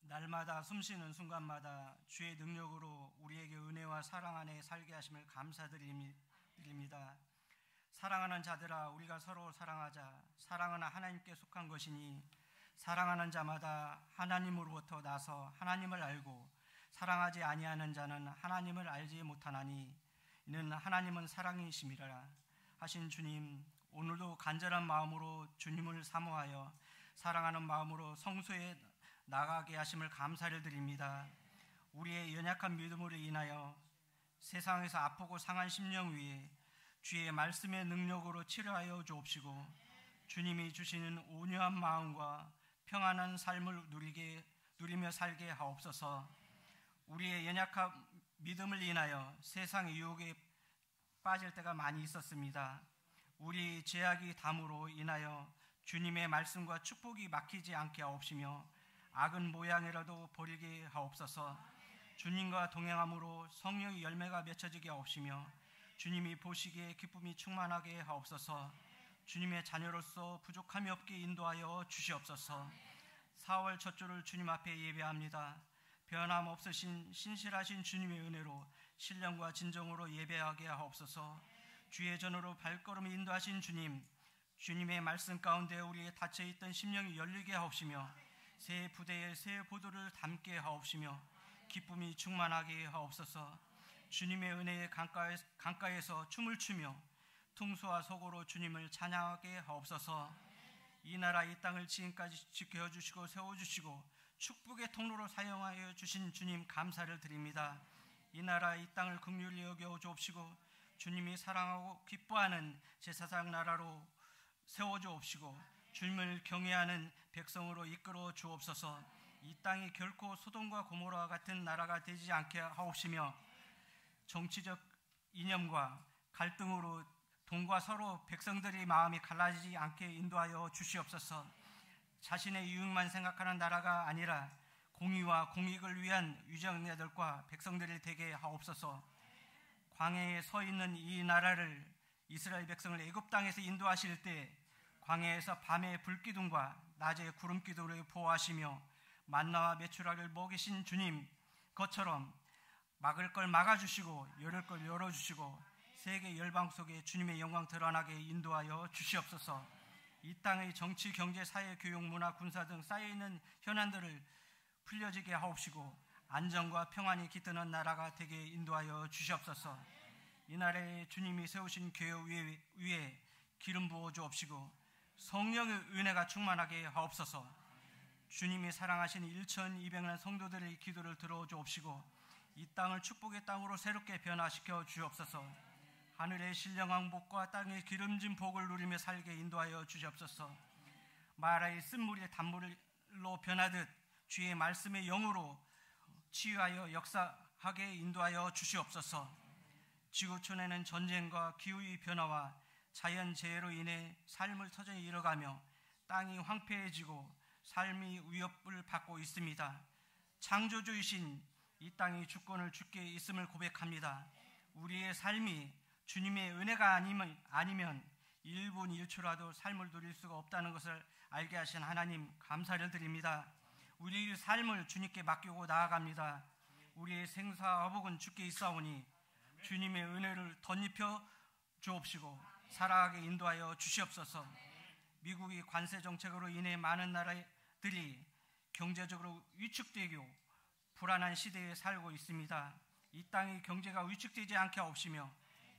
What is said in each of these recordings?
날마다 숨쉬는 순간마다 주의 능력으로 우리에게 은혜와 사랑 안에 살게 하심을 감사드립니다. 사랑하는 자들아, 우리가 서로 사랑하자. 사랑은 하나님께 속한 것이니 사랑하는 자마다 하나님으로부터 나서 하나님을 알고 사랑하지 아니하는 자는 하나님을 알지 못하나니 이는 하나님은 사랑이심이라 하신 주님, 오늘도 간절한 마음으로 주님을 사모하여 사랑하는 마음으로 성소에 나가게 하심을 감사를 드립니다. 우리의 연약한 믿음으로 인하여 세상에서 아프고 상한 심령 위에 주의 말씀의 능력으로 치료하여 주옵시고 주님이 주시는 온유한 마음과 평안한 삶을 누리며 살게 하옵소서. 우리의 연약한 믿음을 인하여 세상의 유혹에 빠질 때가 많이 있었습니다. 우리 죄악이 담으로 인하여 주님의 말씀과 축복이 막히지 않게 하옵시며 악은 모양이라도 버리게 하옵소서. 주님과 동행함으로 성령의 열매가 맺혀지게 하옵시며 주님이 보시기에 기쁨이 충만하게 하옵소서. 주님의 자녀로서 부족함이 없게 인도하여 주시옵소서. 4월 첫 주를 주님 앞에 예배합니다. 변함없으신 신실하신 주님의 은혜로 신령과 진정으로 예배하게 하옵소서. 주의 전으로 발걸음을 인도하신 주님, 주님의 말씀 가운데 우리의 닫혀있던 심령이 열리게 하옵시며 새 부대에 새 보도를 담게 하옵시며 기쁨이 충만하게 하옵소서. 주님의 은혜의 강가에서 춤을 추며 퉁소와 소고로 주님을 찬양하게 하옵소서. 이 나라 이 땅을 지금까지 지켜주시고 세워주시고 축복의 통로로 사용하여 주신 주님 감사를 드립니다. 이 나라 이 땅을 긍휼히 여겨 주옵시고 주님이 사랑하고 기뻐하는 제사장 나라로 세워주옵시고 주님을 경외하는 백성으로 이끌어 주옵소서. 이 땅이 결코 소돔과 고모라와 같은 나라가 되지 않게 하옵시며 정치적 이념과 갈등으로 동과 서로 백성들의 마음이 갈라지지 않게 인도하여 주시옵소서. 자신의 유익만 생각하는 나라가 아니라 공의와 공익을 위한 위정자들과 백성들이 되게 하옵소서. 광야에 서 있는 이 나라를 이스라엘 백성을 애굽 땅에서 인도하실 때 광야에서 밤에 불기둥과 낮에 구름기둥으로 보호하시며 만나와 메추라기를 먹이신 주님 것처럼 막을 걸 막아주시고 열을 걸 열어주시고 세계 열방 속에 주님의 영광 드러나게 인도하여 주시옵소서. 이 땅의 정치, 경제, 사회, 교육, 문화, 군사 등 쌓여있는 현안들을 풀려지게 하옵시고 안정과 평안이 깃드는 나라가 되게 인도하여 주시옵소서. 이 나라에 주님이 세우신 교회 위에 기름 부어 주옵시고 성령의 은혜가 충만하게 하옵소서. 주님이 사랑하시는 1200만 성도들의 기도를 들어 주옵시고 이 땅을 축복의 땅으로 새롭게 변화시켜 주옵소서. 하늘의 신령한 복과 땅의 기름진 복을 누리며 살게 인도하여 주시옵소서. 마라의 쓴물이 단물로 변하듯 주의 말씀의 영으로 치유하여 역사하게 인도하여 주시옵소서. 지구촌에는 전쟁과 기후의 변화와 자연재해로 인해 삶을 터전히 잃어가며 땅이 황폐해지고 삶이 위협을 받고 있습니다. 창조주이신 이 땅이 주권을 주께 있음을 고백합니다. 우리의 삶이 주님의 은혜가 아니면 1분 1초라도 삶을 누릴 수가 없다는 것을 알게 하신 하나님 감사를 드립니다. 우리의 삶을 주님께 맡기고 나아갑니다. 우리의 생사화복은 주께 있사오니 주님의 은혜를 덧입혀 주옵시고 살아가게 인도하여 주시옵소서. 미국의 관세 정책으로 인해 많은 나라들이 경제적으로 위축되고 불안한 시대에 살고 있습니다. 이 땅의 경제가 위축되지 않게 하옵시며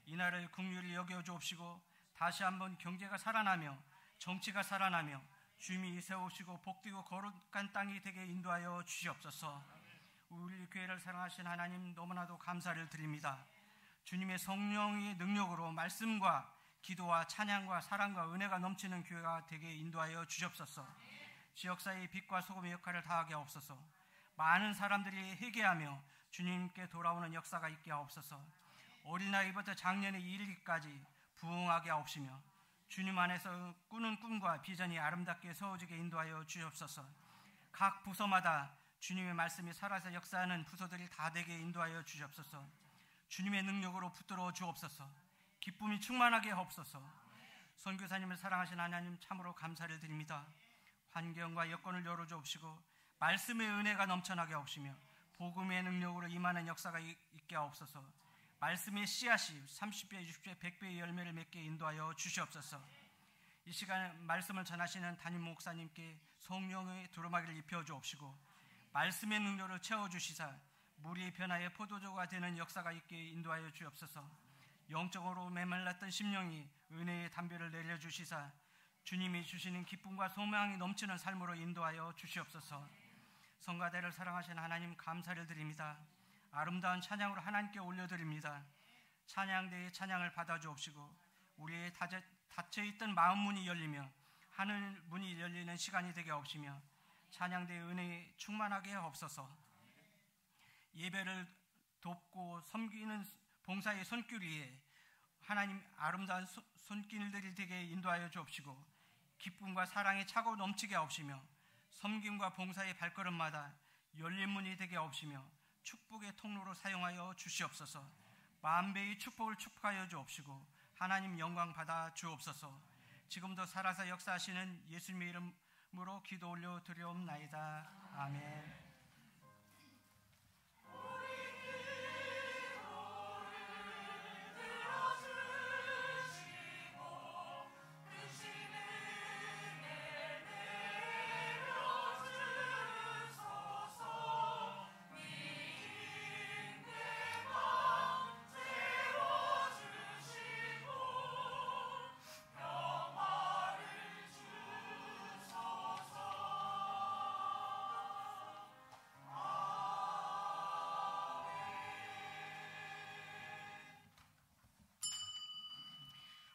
이 나라를 긍휼히 여겨 주옵시고 다시 한번 경제가 살아나며 정치가 살아나며 주님이 세우시고 복되고 거룩한 땅이 되게 인도하여 주시옵소서. 우리 교회를 사랑하신 하나님 너무나도 감사를 드립니다. 주님의 성령의 능력으로 말씀과 기도와 찬양과 사랑과 은혜가 넘치는 교회가 되게 인도하여 주시옵소서. 지역사회의 빛과 소금의 역할을 다하게 하옵소서. 많은 사람들이 회개하며 주님께 돌아오는 역사가 있게 하옵소서. 어린아이부터 장년에 이르기까지 부흥하게 하옵시며 주님 안에서 꾸는 꿈과 비전이 아름답게 세워지게 인도하여 주시옵소서. 각 부서마다 주님의 말씀이 살아서 역사하는 부서들이 다 되게 인도하여 주시옵소서. 주님의 능력으로 붙들어 주옵소서. 기쁨이 충만하게 하옵소서. 선교사님을 사랑하신 하나님 참으로 감사를 드립니다. 환경과 여건을 열어주옵시고 말씀의 은혜가 넘쳐나게 하옵시며 복음의 능력으로 임하는 역사가 있게 하옵소서. 말씀의 씨앗이 30배, 60배, 100배의 열매를 맺게 인도하여 주시옵소서. 이 시간 말씀을 전하시는 담임 목사님께 성령의 두루마기를 입혀 주옵시고 말씀의 능력을 채워주시사 물이 변화의 포도주가 되는 역사가 있게 인도하여 주옵소서. 영적으로 메말랐던 심령이 은혜의 담배를 내려주시사 주님이 주시는 기쁨과 소망이 넘치는 삶으로 인도하여 주시옵소서. 성가대를 사랑하시는 하나님 감사를 드립니다. 아름다운 찬양으로 하나님께 올려드립니다. 찬양대의 찬양을 받아주옵시고 우리의 닫혀있던 마음 문이 열리며 하늘 문이 열리는 시간이 되게 하옵시며 찬양대의 은혜에 충만하게 하옵소서. 예배를 돕고 섬기는 봉사의 손길 위에 하나님 아름다운 손길들이 되게 인도하여 주옵시고 기쁨과 사랑의 차고 넘치게 하옵시며 섬김과 봉사의 발걸음마다 열린 문이 되게 하옵시며 축복의 통로로 사용하여 주시옵소서. 만배의 축복을 축복하여 주옵시고 하나님 영광 받아 주옵소서. 지금도 살아서 역사하시는 예수님의 이름으로 기도 올려 드리옵나이다. 아멘.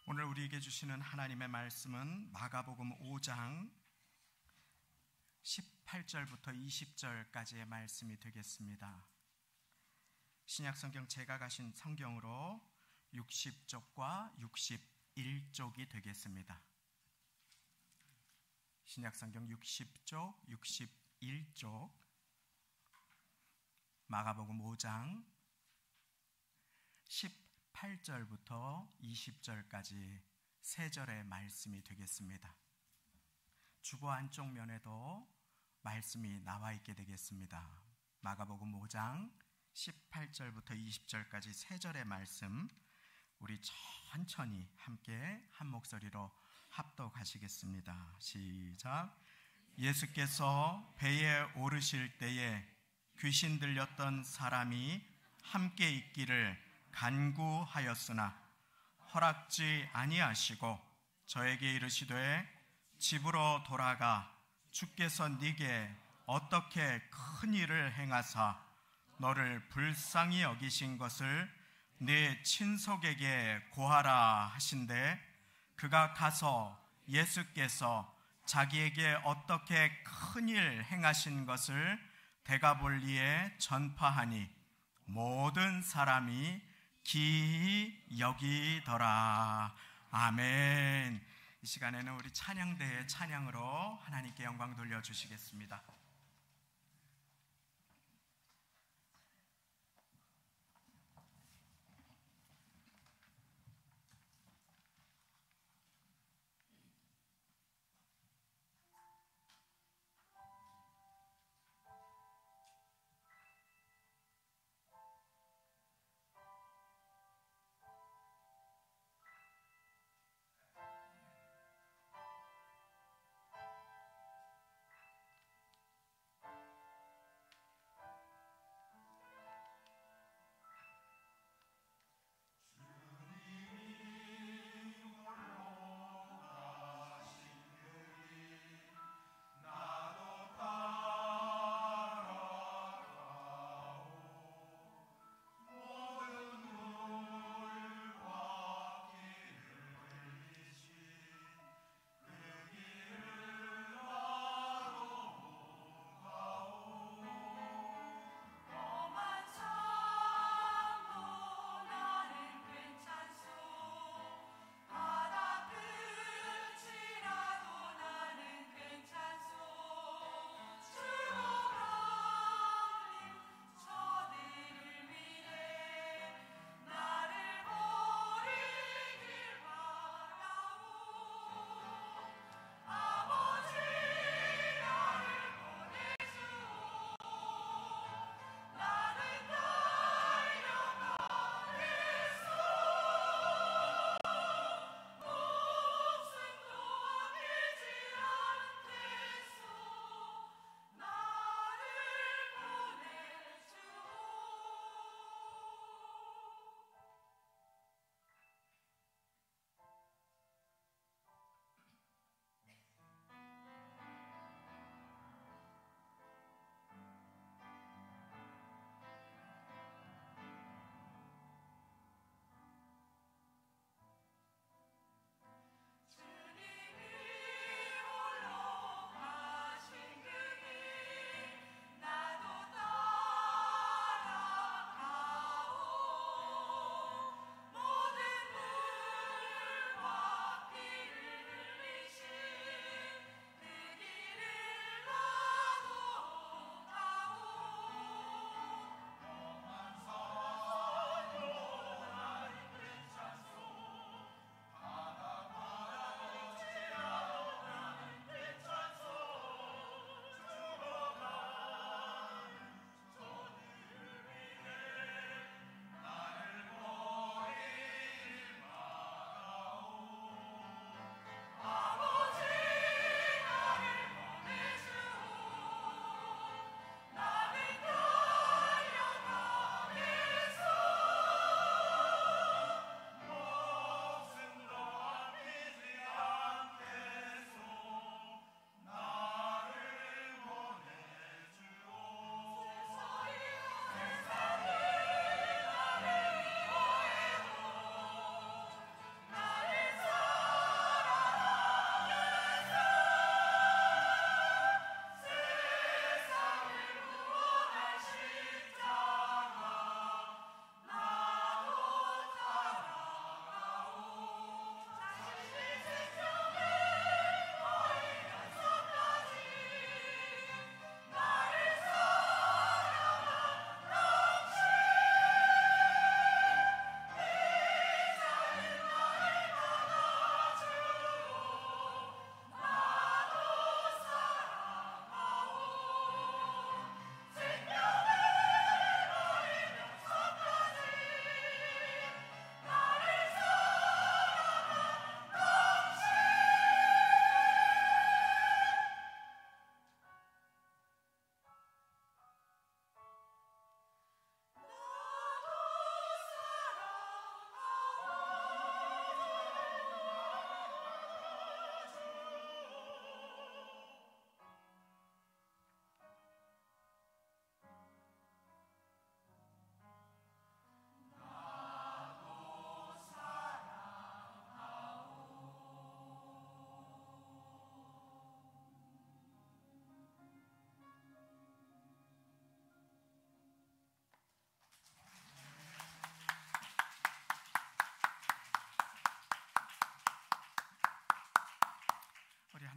오늘 우리에게 주시는 하나님의 말씀은 마가복음 5장 18절부터 20절까지의 말씀이 되겠습니다. 신약성경 제가 가신 성경으로 60쪽과 61쪽이 되겠습니다. 신약성경 60쪽, 61쪽, 마가복음 5장 18절부터 20절까지 세 절의 말씀이 되겠습니다. 주보 안쪽 면에도 말씀이 나와 있게 되겠습니다. 마가복음 5장 18절부터 20절까지 세 절의 말씀 우리 천천히 함께 한 목소리로 합독하시겠습니다. 시작. 예수께서 배에 오르실 때에 귀신 들렸던 사람이 함께 있기를 간구하였으나 허락지 아니하시고 저에게 이르시되 집으로 돌아가 주께서 네게 어떻게 큰 일을 행하사 너를 불쌍히 여기신 것을 네 친속에게 고하라 하신대 그가 가서 예수께서 자기에게 어떻게 큰 일 행하신 것을 데가볼리에 전파하니 모든 사람이 기이 여기더라. 아멘. 이 시간에는 우리 찬양대의 찬양으로 하나님께 영광 돌려주시겠습니다.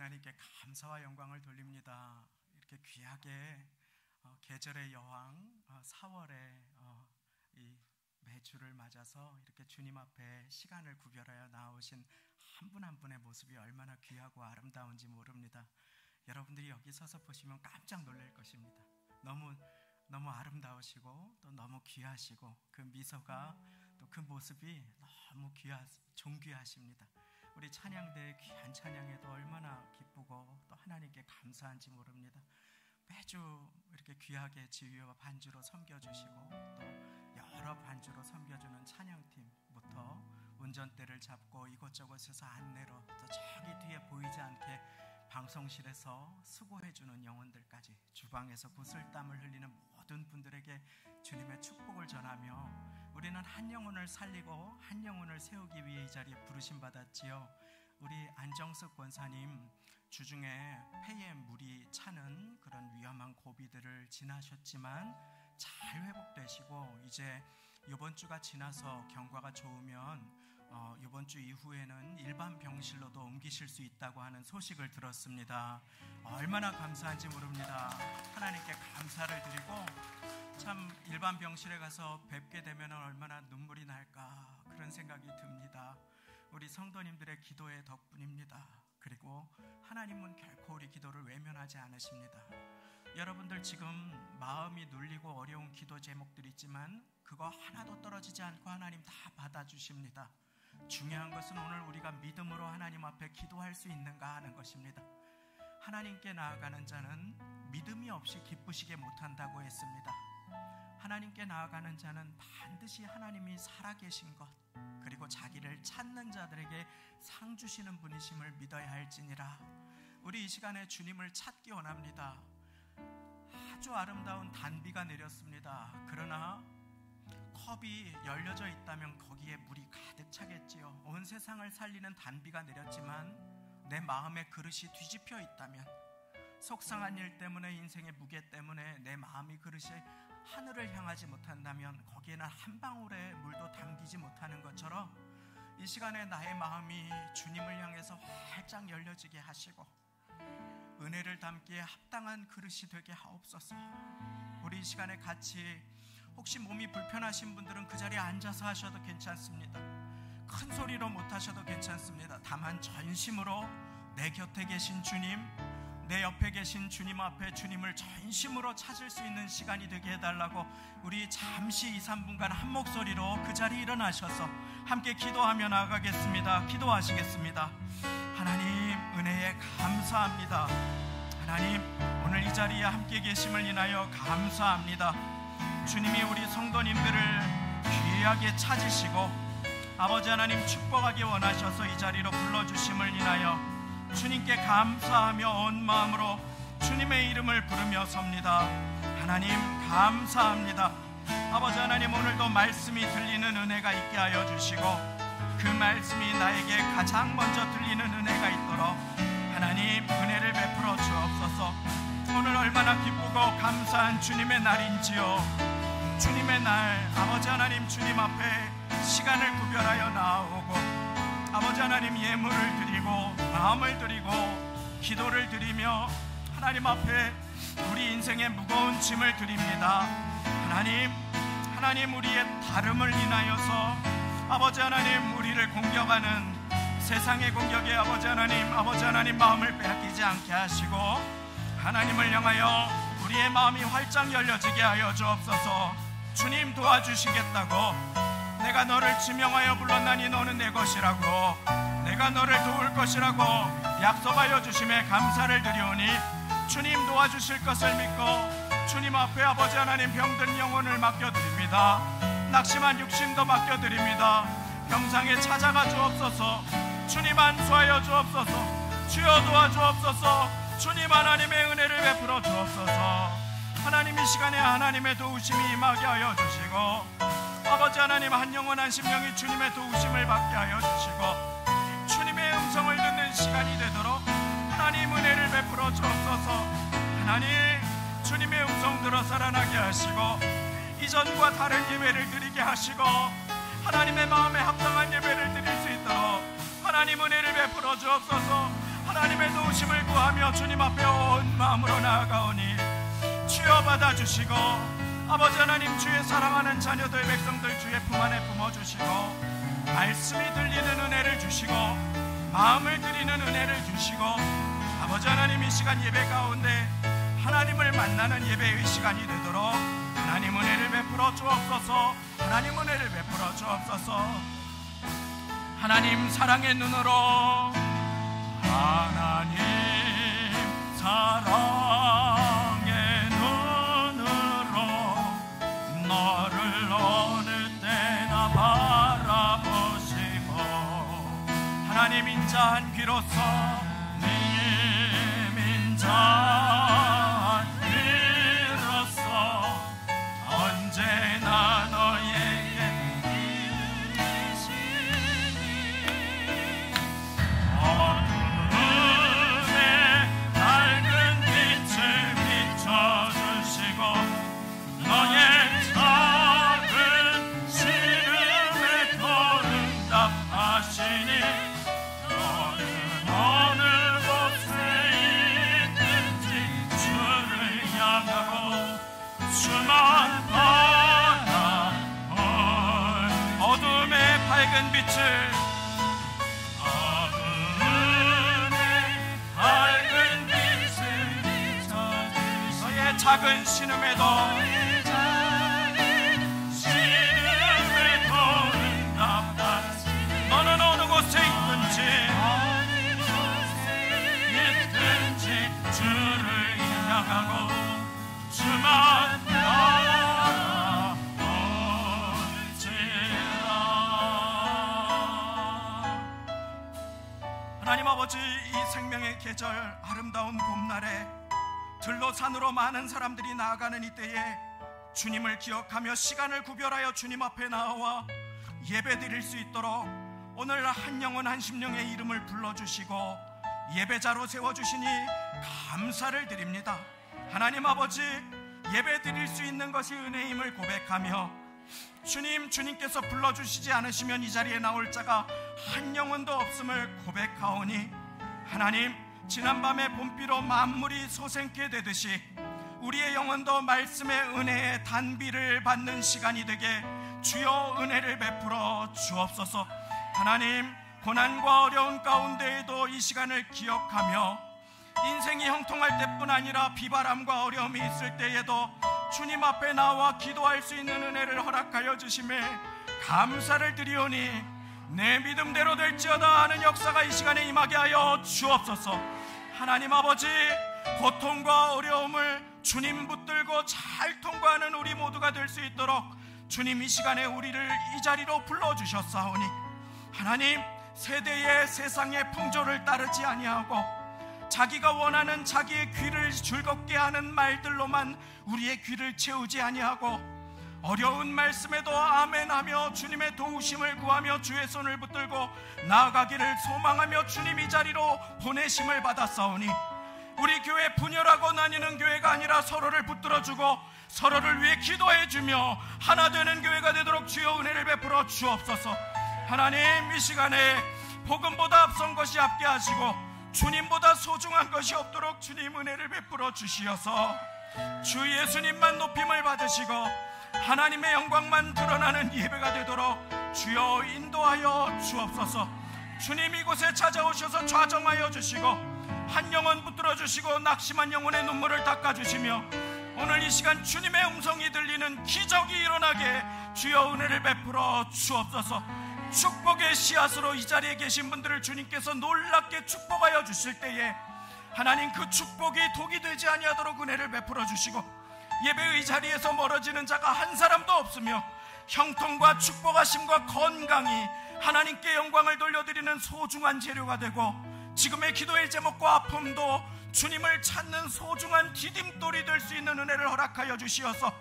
하나님께 감사와 영광을 돌립니다. 이렇게 귀하게 계절의 여왕 4월에 이 매주를 맞아서 이렇게 주님 앞에 시간을 구별하여 나오신 한 분 한 분의 모습이 얼마나 귀하고 아름다운지 모릅니다. 여러분들이 여기 서서 보시면 깜짝 놀랄 것입니다. 너무 아름다우시고 또 너무 귀하시고 그 미소가 또 그 모습이 너무 존귀하십니다. 우리 찬양대의 귀한 찬양에도 얼마나 기쁘고 또 하나님께 감사한지 모릅니다. 매주 이렇게 귀하게 지휘와 반주로 섬겨주시고 또 여러 반주로 섬겨주는 찬양팀부터 운전대를 잡고 이곳저곳에서 안내로 또 저기 뒤에 보이지 않게 방송실에서 수고해주는 영혼들까지 주방에서 구슬땀을 흘리는 모든 분들에게 주님의 축복을 전하며 우리는 한 영혼을 살리고 한 영혼을 세우기 위해 이 자리에 부르심 받았지요. 우리 안정석 권사님 주중에 폐에 물이 차는 그런 위험한 고비들을 지나셨지만 잘 회복되시고 이제 이번 주가 지나서 경과가 좋으면 이번 주 이후에는 일반 병실로도 옮기실 수 있다고 하는 소식을 들었습니다. 얼마나 감사한지 모릅니다. 하나님께 감사를 드리고 참 일반 병실에 가서 뵙게 되면 얼마나 눈물이 날까 그런 생각이 듭니다. 우리 성도님들의 기도의 덕분입니다. 그리고 하나님은 결코 우리 기도를 외면하지 않으십니다. 여러분들 지금 마음이 눌리고 어려운 기도 제목들이 있지만 그거 하나도 떨어지지 않고 하나님 다 받아주십니다. 중요한 것은 오늘 우리가 믿음으로 하나님 앞에 기도할 수 있는가 하는 것입니다. 하나님께 나아가는 자는 믿음이 없이 기쁘시게 못한다고 했습니다. 하나님께 나아가는 자는 반드시 하나님이 살아계신 것 그리고 자기를 찾는 자들에게 상 주시는 분이심을 믿어야 할지니라. 우리 이 시간에 주님을 찾기 원합니다. 아주 아름다운 단비가 내렸습니다. 그러나 컵이 열려져 있다면 거기에 물이 가득 차겠지요. 온 세상을 살리는 단비가 내렸지만 내 마음의 그릇이 뒤집혀 있다면 속상한 일 때문에 인생의 무게 때문에 내 마음이 그릇이 하늘을 향하지 못한다면 거기에는 한 방울의 물도 담기지 못하는 것처럼 이 시간에 나의 마음이 주님을 향해서 활짝 열려지게 하시고 은혜를 담기에 합당한 그릇이 되게 하옵소서. 우리 이 시간에 같이 혹시 몸이 불편하신 분들은 그 자리에 앉아서 하셔도 괜찮습니다. 큰 소리로 못 하셔도 괜찮습니다. 다만 전심으로 내 곁에 계신 주님, 내 옆에 계신 주님 앞에 주님을 전심으로 찾을 수 있는 시간이 되게 해달라고 우리 잠시 2-3분간 한 목소리로 그 자리에 일어나셔서 함께 기도하며 나아가겠습니다. 기도하시겠습니다. 하나님 은혜에 감사합니다. 하나님 오늘 이 자리에 함께 계심을 인하여 감사합니다. 주님이 우리 성도님들을 귀하게 찾으시고 아버지 하나님 축복하기 원하셔서 이 자리로 불러주심을 인하여 주님께 감사하며 온 마음으로 주님의 이름을 부르며 섭니다. 하나님 감사합니다. 아버지 하나님 오늘도 말씀이 들리는 은혜가 있게 하여 주시고 그 말씀이 나에게 가장 먼저 들리는 은혜가 있도록 하나님 은혜를 베풀어 주옵소서. 오늘 얼마나 기쁘고 감사한 주님의 날인지요. 주님의 날 아버지 하나님 주님 앞에 시간을 구별하여 나오고 아버지 하나님 예물을 드리고 마음을 드리고 기도를 드리며 하나님 앞에 우리 인생의 무거운 짐을 드립니다. 하나님 우리의 다름을 인하여서 아버지 하나님 우리를 공격하는 세상의 공격에 아버지 하나님 마음을 빼앗기지 않게 하시고 하나님을 향하여 우리의 마음이 활짝 열려지게 하여 주옵소서. 주님 도와주시겠다고 내가 너를 지명하여 불렀나니 너는 내 것이라고 내가 너를 도울 것이라고 약속하여 주심에 감사를 드리오니 주님 도와주실 것을 믿고 주님 앞에 아버지 하나님 병든 영혼을 맡겨드립니다. 낙심한 육신도 맡겨드립니다. 병상에 찾아가 주옵소서. 주님 안수하여 주옵소서. 주여 도와주옵소서. 주님 하나님의 은혜를 베풀어 주옵소서. 하나님 이 시간에 하나님의 도우심이 임하게 하여 주시고 아버지 하나님 한 영혼 한 심령이 주님의 도우심을 받게 하여 주시고 주님의 음성을 듣는 시간이 되도록 하나님 은혜를 베풀어 주옵소서. 하나님 주님의 음성 들어 살아나게 하시고 이전과 다른 예배를 드리게 하시고 하나님의 마음에 합당한 예배를 드릴 수 있도록 하나님 은혜를 베풀어 주옵소서. 하나님의 도우심을 구하며 주님 앞에 온 마음으로 나아가오니 주여 받아주시고 아버지 하나님, 주의 사랑하는 자녀들 백성들 주의 품 안에 품어주시고 말씀이 들리는 은혜를 주시고 마음을 드리는 은혜를 주시고 아버지 하나님, 이 시간 예배 가운데 하나님을 만나는 예배의 시간이 되도록 하나님 은혜를 베풀어 주옵소서. 하나님 은혜를 베풀어 주옵소서. 하나님 사랑의 눈으로, 하나님 사랑의 눈으로 너를 어느 때나 바라보시고 하나님 인자한 귀로서 인자한 귀로서 언제나 너에게 어둠에 밝은 빛을 비춰주시고 너의 작은 시름에도 응답하시니 너는 어느 곳에 있는지 주를 향하고 주만 바라볼 어둠의 밝은 빛을 너의 작은 신음에도 응답하시니 너는 어느 곳에 있든지 주를 향하고 주만 바라볼지라. 하나님 아버지, 이 생명의 계절 아름다운 봄날에 들로 산으로 많은 사람들이 나아가는 이때에 주님을 기억하며 시간을 구별하여 주님 앞에 나와 예배드릴 수 있도록 오늘 한 영혼 한 심령의 이름을 불러주시고 예배자로 세워주시니 감사를 드립니다. 하나님 아버지, 예배드릴 수 있는 것이 은혜임을 고백하며 주님께서 불러주시지 않으시면 이 자리에 나올 자가 한 영혼도 없음을 고백하오니 하나님, 지난밤에 봄비로 만물이 솟생케 되듯이 우리의 영혼도 말씀의 은혜의 단비를 받는 시간이 되게 주여 은혜를 베풀어 주옵소서. 하나님, 고난과 어려운 가운데에도 이 시간을 기억하며 인생이 형통할 때뿐 아니라 비바람과 어려움이 있을 때에도 주님 앞에 나와 기도할 수 있는 은혜를 허락하여 주심에 감사를 드리오니 내 믿음대로 될지어다 하는 역사가 이 시간에 임하게 하여 주옵소서. 하나님 아버지, 고통과 어려움을 주님 붙들고 잘 통과하는 우리 모두가 될 수 있도록 주님 이 시간에 우리를 이 자리로 불러주셨사오니 하나님, 세대의 세상의 풍조를 따르지 아니하고 자기가 원하는 자기의 귀를 즐겁게 하는 말들로만 우리의 귀를 채우지 아니하고 어려운 말씀에도 아멘하며 주님의 도우심을 구하며 주의 손을 붙들고 나아가기를 소망하며 주님 이 자리로 보내심을 받았사오니 우리 교회 분열하고 나뉘는 교회가 아니라 서로를 붙들어주고 서로를 위해 기도해주며 하나 되는 교회가 되도록 주여 은혜를 베풀어 주옵소서. 하나님, 이 시간에 복음보다 앞선 것이 앞게 하시고 주님보다 소중한 것이 없도록 주님 은혜를 베풀어 주시어서 주 예수님만 높임을 받으시고 하나님의 영광만 드러나는 예배가 되도록 주여 인도하여 주옵소서. 주님 이곳에 찾아오셔서 좌정하여 주시고 한 영혼 붙들어 주시고 낙심한 영혼의 눈물을 닦아주시며 오늘 이 시간 주님의 음성이 들리는 기적이 일어나게 주여 은혜를 베풀어 주옵소서. 축복의 씨앗으로 이 자리에 계신 분들을 주님께서 놀랍게 축복하여 주실 때에 하나님, 그 축복이 독이 되지 아니하도록 은혜를 베풀어 주시고 예배의 자리에서 멀어지는 자가 한 사람도 없으며 형통과 축복하심과 건강이 하나님께 영광을 돌려드리는 소중한 재료가 되고 지금의 기도의 제목과 아픔도 주님을 찾는 소중한 디딤돌이 될 수 있는 은혜를 허락하여 주시어서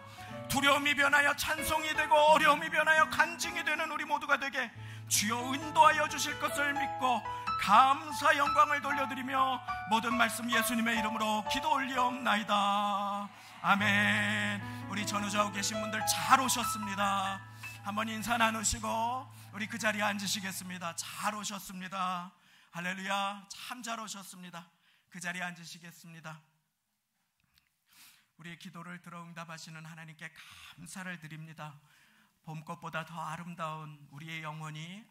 두려움이 변하여 찬송이 되고 어려움이 변하여 간증이 되는 우리 모두가 되게 주여 인도하여 주실 것을 믿고 감사 영광을 돌려드리며 모든 말씀 예수님의 이름으로 기도 올리옵나이다. 아멘. 우리 전우좌우 계신 분들 잘 오셨습니다. 한번 인사 나누시고 우리 그 자리에 앉으시겠습니다. 잘 오셨습니다. 할렐루야. 참 잘 오셨습니다. 그 자리에 앉으시겠습니다. 우리의 기도를 들어 응답하시는 하나님께 감사를 드립니다. 봄꽃보다 더 아름다운 우리의 영혼이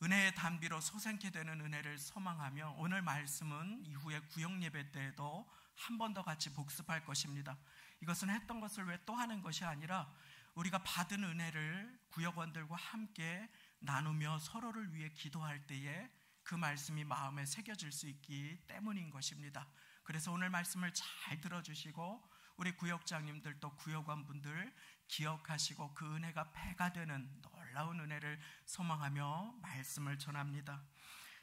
은혜의 단비로 솟게 되는 은혜를 소망하며 오늘 말씀은 이후에 구역 예배 때에도 한 번 더 같이 복습할 것입니다. 이것은 했던 것을 왜 또 하는 것이 아니라 우리가 받은 은혜를 구역원들과 함께 나누며 서로를 위해 기도할 때에 그 말씀이 마음에 새겨질 수 있기 때문인 것입니다. 그래서 오늘 말씀을 잘 들어주시고 우리 구역장님들도 구역원분들 기억하시고 그 은혜가 배가 되는 놀라운 은혜를 소망하며 말씀을 전합니다.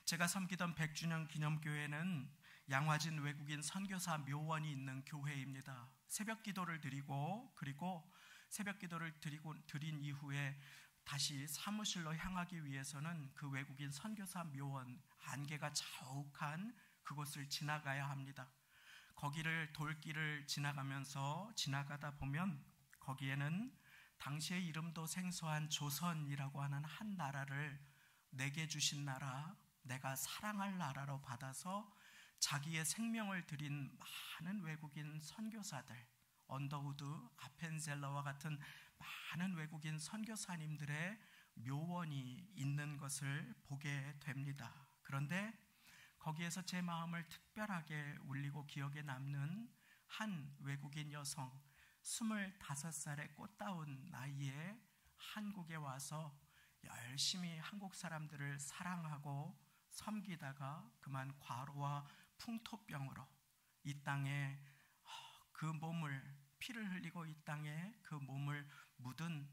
제가 섬기던 100주년 기념교회는 양화진 외국인 선교사 묘원이 있는 교회입니다. 새벽 기도를 드리고 그리고 새벽 기도를 드린 이후에 다시 사무실로 향하기 위해서는 그 외국인 선교사 묘원 안개가 자욱한 그곳을 지나가야 합니다. 거기를 돌길을 지나가다 보면 거기에는 당시의 이름도 생소한 조선이라고 하는 한 나라를 내게 주신 나라, 내가 사랑할 나라로 받아서 자기의 생명을 드린 많은 외국인 선교사들, 언더우드, 아펜젤러와 같은 많은 외국인 선교사님들의 묘원이 있는 것을 보게 됩니다. 그런데 거기에서 제 마음을 특별하게 울리고 기억에 남는 한 외국인 여성, 25살의 꽃다운 나이에 한국에 와서 열심히 한국 사람들을 사랑하고 섬기다가 그만 과로와 풍토병으로 이 땅에 그 몸을 피를 흘리고 이 땅에 그 몸을 묻은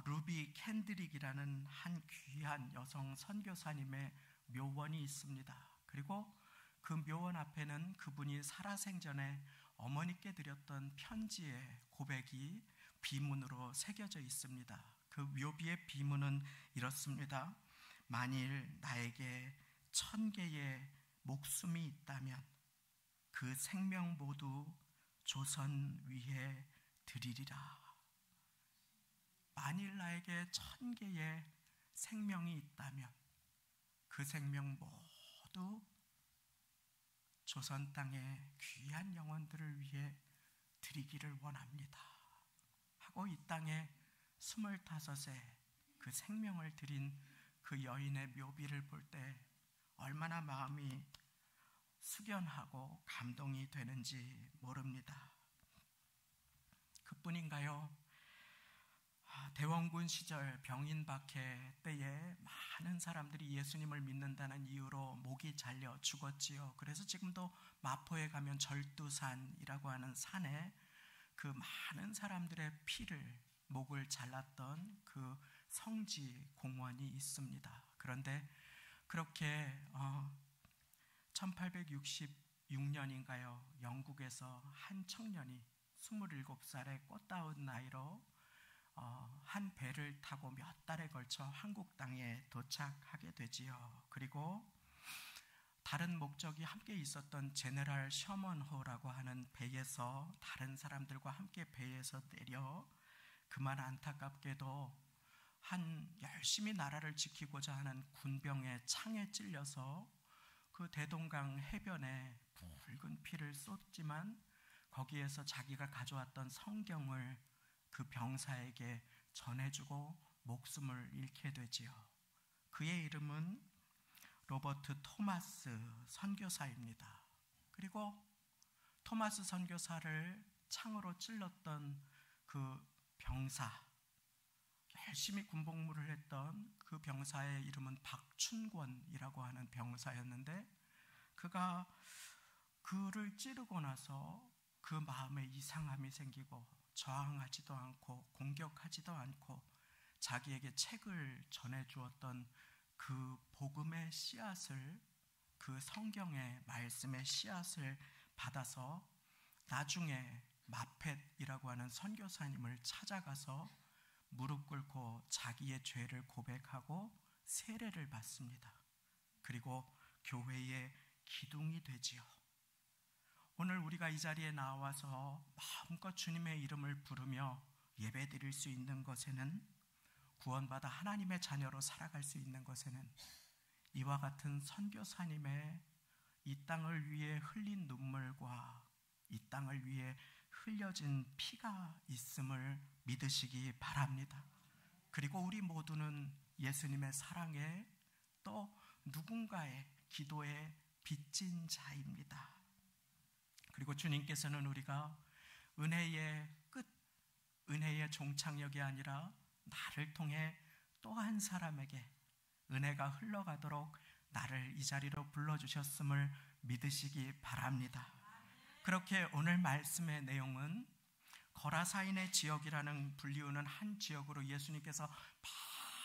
루비 캔드릭이라는 한 귀한 여성 선교사님의 묘원이 있습니다. 그리고 그 묘원 앞에는 그분이 살아생전에 어머니께 드렸던 편지의 고백이 비문으로 새겨져 있습니다. 그 묘비의 비문은 이렇습니다. 만일 나에게 1000개의 목숨이 있다면 그 생명 모두 조선 위에 드리리라. 만일 나에게 1000개의 생명이 있다면 그 생명 모두 조선 땅의 귀한 영혼들을 위해 드리기를 원합니다 하고 이 땅에 25세 그 생명을 드린 그 여인의 묘비를 볼 때 얼마나 마음이 숙연하고 감동이 되는지 모릅니다. 그뿐인가요? 대원군 시절 병인박해 때에 많은 사람들이 예수님을 믿는다는 이유로 목이 잘려 죽었지요. 그래서 지금도 마포에 가면 절두산이라고 하는 산에 그 많은 사람들의 피를 목을 잘랐던 그 성지 공원이 있습니다. 그런데 그렇게 1866년인가요? 영국에서 한 청년이 27살의 꽃다운 나이로 한 배를 타고 몇 달에 걸쳐 한국 땅에 도착하게 되지요. 그리고 다른 목적이 함께 있었던 제네럴 셔먼호라고 하는 배에서 다른 사람들과 함께 배에서 내려 그만 안타깝게도 한 열심히 나라를 지키고자 하는 군병의 창에 찔려서 그 대동강 해변에 붉은 피를 쏟지만 거기에서 자기가 가져왔던 성경을 그 병사에게 전해주고 목숨을 잃게 되지요. 그의 이름은 로버트 토마스 선교사입니다. 그리고 토마스 선교사를 창으로 찔렀던 그 병사, 열심히 군복무를 했던 그 병사의 이름은 박춘권이라고 하는 병사였는데 그가 그를 찌르고 나서 그 마음에 이상함이 생기고 저항하지도 않고 공격하지도 않고 자기에게 책을 전해주었던 그 복음의 씨앗을, 그 성경의 말씀의 씨앗을 받아서 나중에 마펫이라고 하는 선교사님을 찾아가서 무릎 꿇고 자기의 죄를 고백하고 세례를 받습니다. 그리고 교회의 기둥이 되지요. 오늘 우리가 이 자리에 나와서 마음껏 주님의 이름을 부르며 예배드릴 수 있는 것에는, 구원받아 하나님의 자녀로 살아갈 수 있는 것에는 이와 같은 선교사님의 이 땅을 위해 흘린 눈물과 이 땅을 위해 흘려진 피가 있음을 믿으시기 바랍니다. 그리고 우리 모두는 예수님의 사랑에 또 누군가의 기도에 빚진 자입니다. 그리고 주님께서는 우리가 은혜의 끝, 은혜의 종착역이 아니라 나를 통해 또 한 사람에게 은혜가 흘러가도록 나를 이 자리로 불러주셨음을 믿으시기 바랍니다. 그렇게 오늘 말씀의 내용은 거라사인의 지역이라는 불리우는 한 지역으로 예수님께서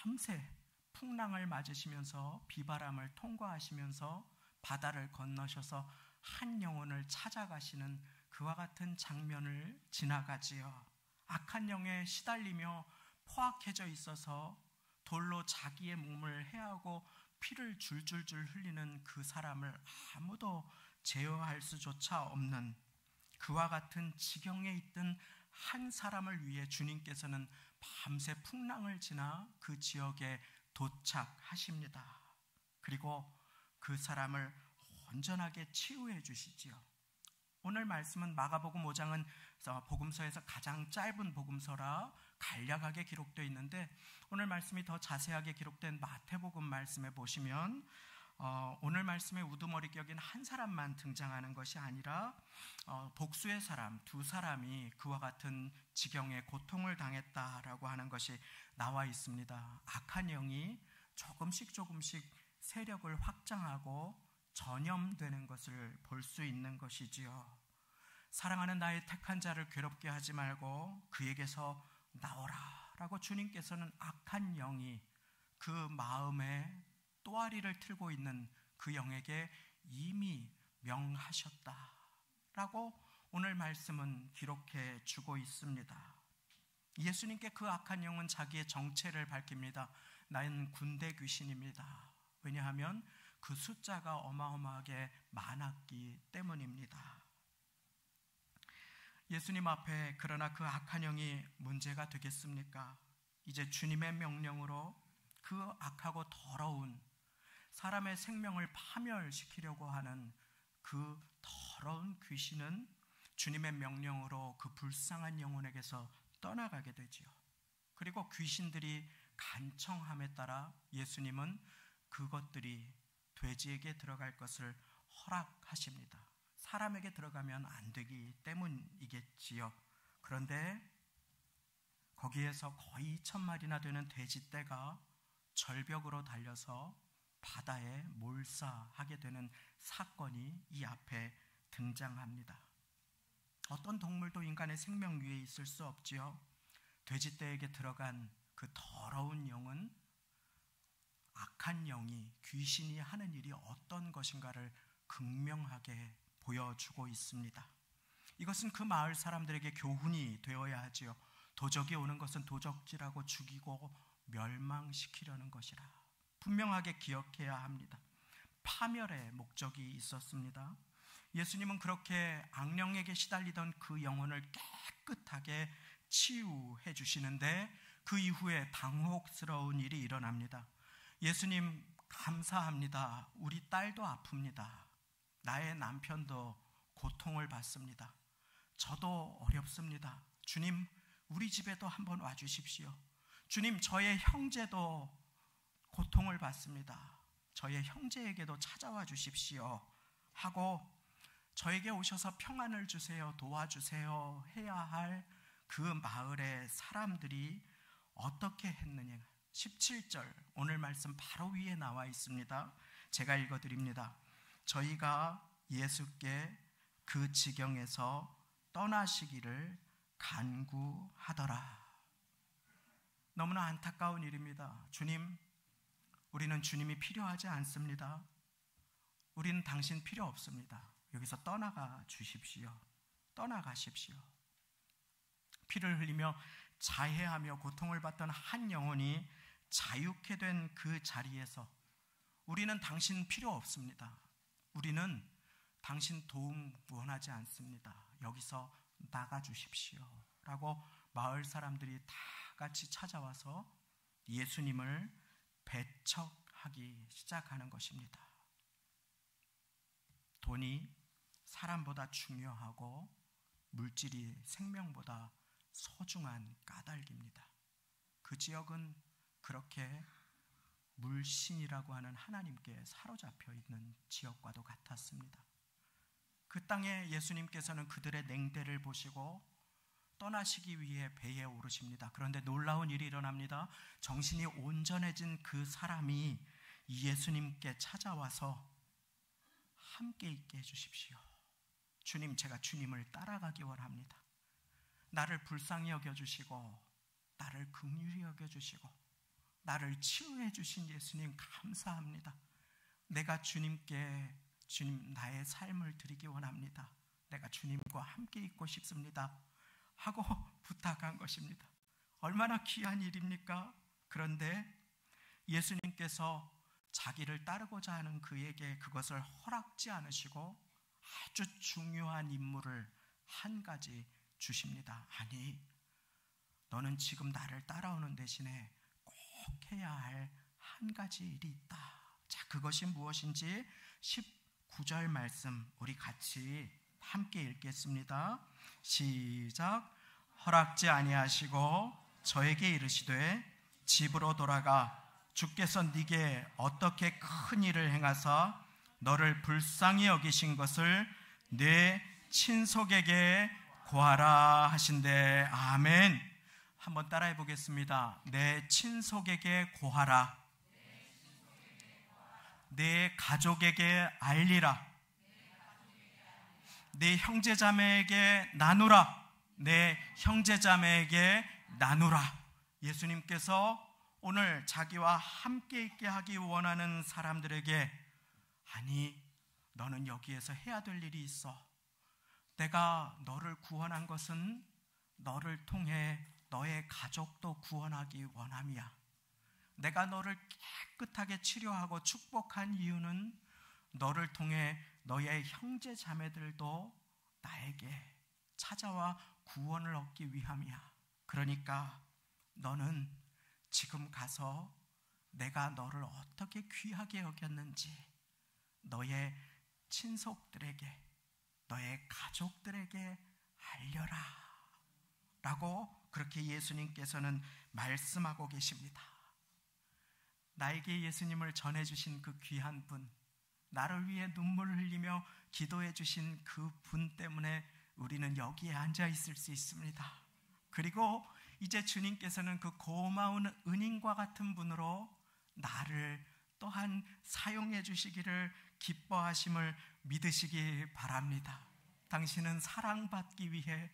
밤새 풍랑을 맞으시면서 비바람을 통과하시면서 바다를 건너셔서 한 영혼을 찾아가시는 그와 같은 장면을 지나가지요. 악한 영에 시달리며 포악해져 있어서 돌로 자기의 몸을 해하고 피를 줄줄줄 흘리는 그 사람을 아무도 제어할 수조차 없는 그와 같은 지경에 있던 한 사람을 위해 주님께서는 밤새 풍랑을 지나 그 지역에 도착하십니다. 그리고 그 사람을 온전하게 치유해 주시지요. 오늘 말씀은 마가복음 5장은 복음서에서 가장 짧은 복음서라 간략하게 기록되어 있는데, 오늘 말씀이 더 자세하게 기록된 마태복음 말씀에 보시면 오늘 말씀의 우두머리 격인 한 사람만 등장하는 것이 아니라 복수의 사람 두 사람이 그와 같은 지경에 고통을 당했다라고 하는 것이 나와 있습니다. 악한 영이 조금씩 세력을 확장하고 전염되는 것을 볼 수 있는 것이지요. 사랑하는 나의 택한 자를 괴롭게 하지 말고 그에게서 나오라 라고 주님께서는 악한 영이 그 마음에 또아리를 틀고 있는 그 영에게 이미 명하셨다라고 오늘 말씀은 기록해 주고 있습니다. 예수님께 그 악한 영은 자기의 정체를 밝힙니다. 나는 군대 귀신입니다. 왜냐하면 그 숫자가 어마어마하게 많았기 때문입니다. 예수님 앞에 그러나 그 악한 영이 문제가 되겠습니까? 이제 주님의 명령으로 그 악하고 더러운 사람의 생명을 파멸시키려고 하는 그 더러운 귀신은 주님의 명령으로 그 불쌍한 영혼에게서 떠나가게 되지요. 그리고 귀신들이 간청함에 따라 예수님은 그것들이 돼지에게 들어갈 것을 허락하십니다. 사람에게 들어가면 안 되기 때문이겠지요. 그런데 거기에서 거의 2,000마리나 되는 돼지떼가 절벽으로 달려서 바다에 몰사하게 되는 사건이 이 앞에 등장합니다. 어떤 동물도 인간의 생명 위에 있을 수 없지요. 돼지떼에게 들어간 그 더러운 영은 악한 영이, 귀신이 하는 일이 어떤 것인가를 극명하게 보여주고 있습니다. 이것은 그 마을 사람들에게 교훈이 되어야 하지요. 도적이 오는 것은 도적질하고 죽이고 멸망시키려는 것이라 분명하게 기억해야 합니다. 파멸의 목적이 있었습니다. 예수님은 그렇게 악령에게 시달리던 그 영혼을 깨끗하게 치유해 주시는데 그 이후에 당혹스러운 일이 일어납니다. 예수님 감사합니다. 우리 딸도 아픕니다. 나의 남편도 고통을 받습니다. 저도 어렵습니다. 주님, 우리 집에도 한번 와주십시오. 주님, 저의 형제도 고통을 받습니다. 저의 형제에게도 찾아와 주십시오 하고 저에게 오셔서 평안을 주세요, 도와주세요 해야 할 그 마을의 사람들이 어떻게 했느냐. 17절 오늘 말씀 바로 위에 나와 있습니다. 제가 읽어드립니다. 저희가 예수께 그 지경에서 떠나시기를 간구하더라. 너무나 안타까운 일입니다. 주님, 우리는 주님이 필요하지 않습니다. 우리는 당신 필요 없습니다. 여기서 떠나가 주십시오. 떠나가십시오. 피를 흘리며 자해하며 고통을 받던 한 영혼이 자유케 된 그 자리에서 우리는 당신 필요 없습니다. 우리는 당신 도움 원하지 않습니다. 여기서 나가 주십시오 라고 마을 사람들이 다 같이 찾아와서 예수님을 배척하게 하기 시작하는 것입니다. 돈이 사람보다 중요하고 물질이 생명보다 소중한 까닭입니다. 그 지역은 그렇게 물신이라고 하는 하나님께 사로잡혀 있는 지역과도 같았습니다. 그 땅에 예수님께서는 그들의 냉대를 보시고 떠나시기 위해 배에 오르십니다. 그런데 놀라운 일이 일어납니다. 정신이 온전해진 그 사람이 예수님께 찾아와서 함께 있게 해주십시오. 주님, 제가 주님을 따라가기 원합니다. 나를 불쌍히 여겨주시고 나를 긍휼히 여겨주시고 나를 치유해 주신 예수님 감사합니다. 내가 주님께 주님 나의 삶을 드리기 원합니다. 내가 주님과 함께 있고 싶습니다 하고 부탁한 것입니다. 얼마나 귀한 일입니까? 그런데 예수님께서 자기를 따르고자 하는 그에게 그것을 허락지 않으시고 아주 중요한 임무를 한 가지 주십니다. 아니, 너는 지금 나를 따라오는 대신에 꼭 해야 할 한 가지 일이 있다. 자, 그것이 무엇인지 19절 말씀 우리 같이 함께 읽겠습니다. 시작. 허락지 아니하시고 저에게 이르시되 집으로 돌아가 주께서 네게 어떻게 큰 일을 행하사 너를 불쌍히 여기신 것을 네 친속에게 고하라 하신대. 아멘. 한번 따라해 보겠습니다. 내 친속에게 고하라. 내 가족에게 알리라. 내 형제자매에게 나누라. 내 형제자매에게 나누라. 예수님께서 오늘 자기와 함께 있게 하기 원하는 사람들에게, 아니, 너는 여기에서 해야 될 일이 있어. 내가 너를 구원한 것은 너를 통해 너의 가족도 구원하기 원함이야. 내가 너를 깨끗하게 치료하고 축복한 이유는 너를 통해 너의 형제 자매들도 나에게 찾아와 구원을 얻기 위함이야. 그러니까 너는 지금 가서 내가 너를 어떻게 귀하게 여겼는지 너의 친속들에게, 너의 가족들에게 알려라 라고 그렇게 예수님께서는 말씀하고 계십니다. 나에게 예수님을 전해주신 그 귀한 분, 나를 위해 눈물을 흘리며 기도해 주신 그 분 때문에 우리는 여기에 앉아 있을 수 있습니다. 그리고 이제 주님께서는 그 고마운 은인과 같은 분으로 나를 또한 사용해 주시기를 기뻐하심을 믿으시기 바랍니다. 당신은 사랑받기 위해,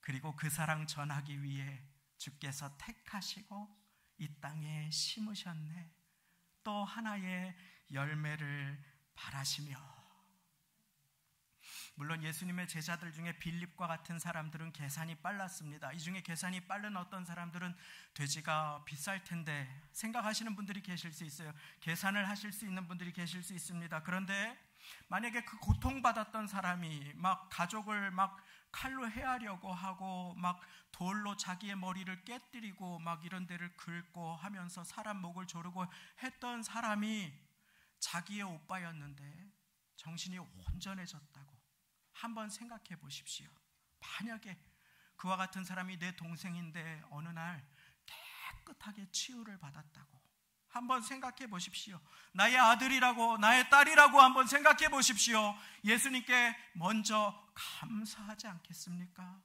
그리고 그 사랑 전하기 위해 주께서 택하시고 이 땅에 심으셨네. 또 하나의 열매를 바라시며, 물론 예수님의 제자들 중에 빌립과 같은 사람들은 계산이 빨랐습니다. 이 중에 계산이 빠른 어떤 사람들은 돼지가 비쌀 텐데 생각하시는 분들이 계실 수 있어요. 계산을 하실 수 있는 분들이 계실 수 있습니다. 그런데 만약에 그 고통받았던 사람이 막 가족을 막 칼로 해하려고 하고 막 돌로 자기의 머리를 깨뜨리고 막 이런 데를 긁고 하면서 사람 목을 조르고 했던 사람이 자기의 오빠였는데 정신이 온전해졌다고 한번 생각해 보십시오. 만약에 그와 같은 사람이 내 동생인데 어느 날 깨끗하게 치유를 받았다고 한번 생각해 보십시오. 나의 아들이라고, 나의 딸이라고 한번 생각해 보십시오. 예수님께 먼저 감사하지 않겠습니까?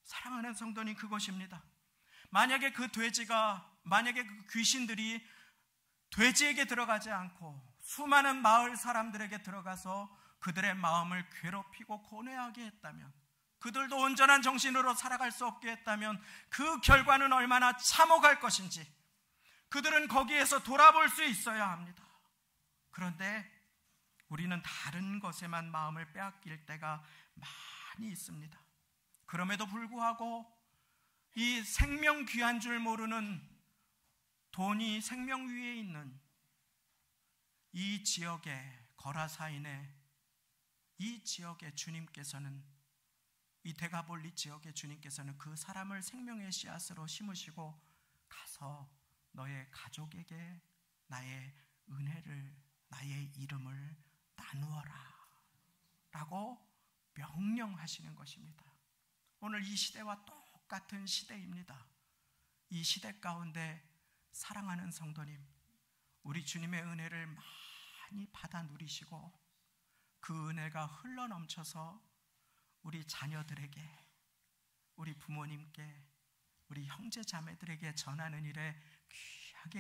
사랑하는 성도님, 그것입니다. 만약에 그 돼지가, 만약에 그 귀신들이 돼지에게 들어가지 않고 수많은 마을 사람들에게 들어가서 그들의 마음을 괴롭히고 고뇌하게 했다면, 그들도 온전한 정신으로 살아갈 수 없게 했다면 그 결과는 얼마나 참혹할 것인지 그들은 거기에서 돌아볼 수 있어야 합니다. 그런데 우리는 다른 것에만 마음을 빼앗길 때가 많이 있습니다. 그럼에도 불구하고 이 생명 귀한 줄 모르는, 돈이 생명 위에 있는 이 지역의 거라사인의 이 지역의 주님께서는, 이 데가볼리 지역의 주님께서는 그 사람을 생명의 씨앗으로 심으시고 가서 너의 가족에게, 나의 은혜를, 나의 이름을 나누어라 라고 명령하시는 것입니다. 오늘 이 시대와 똑같은 시대입니다. 이 시대 가운데 사랑하는 성도님, 우리 주님의 은혜를 많이 받아 누리시고 그 은혜가 흘러넘쳐서 우리 자녀들에게, 우리 부모님께, 우리 형제 자매들에게 전하는 일에